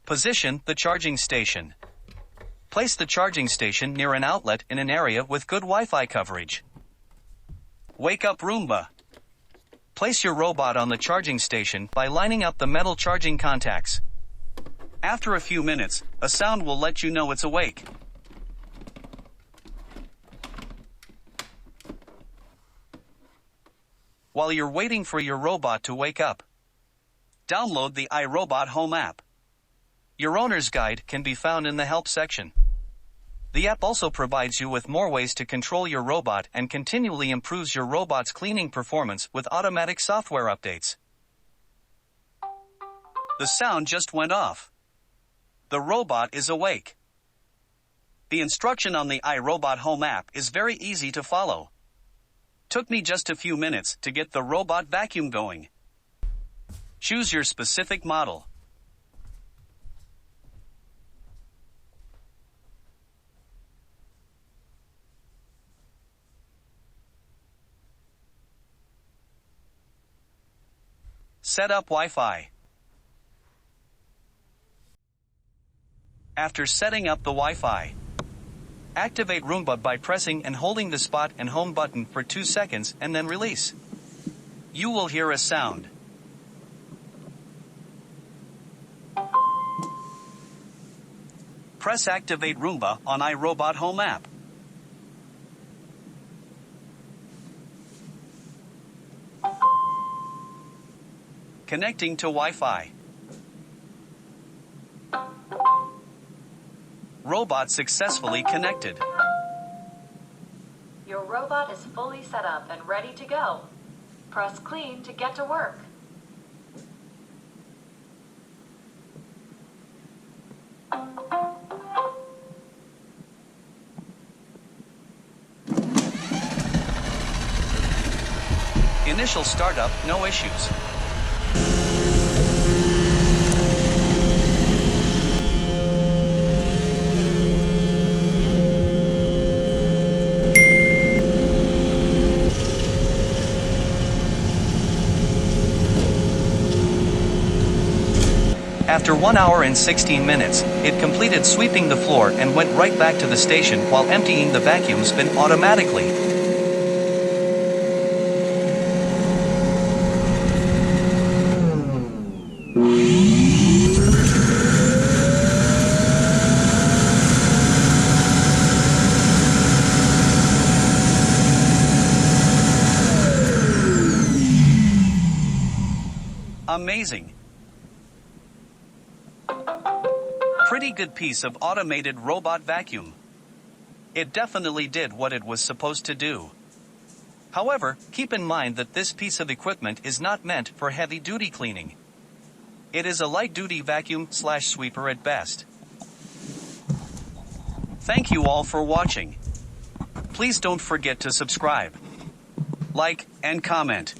Position the charging station. Place the charging station near an outlet in an area with good Wi-Fi coverage. Wake up Roomba. Place your robot on the charging station by lining up the metal charging contacts. After a few minutes, a sound will let you know it's awake. While you're waiting for your robot to wake up, download the iRobot Home app. Your owner's guide can be found in the help section. The app also provides you with more ways to control your robot and continually improves your robot's cleaning performance with automatic software updates. The sound just went off. The robot is awake. The instruction on the iRobot Home app is very easy to follow. Took me just a few minutes to get the robot vacuum going. Choose your specific model. Set up Wi-Fi. After setting up the Wi-Fi, activate Roomba by pressing and holding the spot and home button for 2 seconds and then release. You will hear a sound. Press Activate Roomba on iRobot Home app. Connecting to Wi-Fi. Robot successfully connected. Your robot is fully set up and ready to go. Press Clean to get to work. Initial startup, no issues. After 1 hour and 16 minutes, it completed sweeping the floor and went right back to the station while emptying the vacuum bin automatically. Amazing. Pretty good piece of automated robot vacuum. It definitely did what it was supposed to do. However, keep in mind that this piece of equipment is not meant for heavy-duty cleaning. It is a light-duty vacuum/sweeper at best. Thank you all for watching. Please don't forget to subscribe, like, and comment.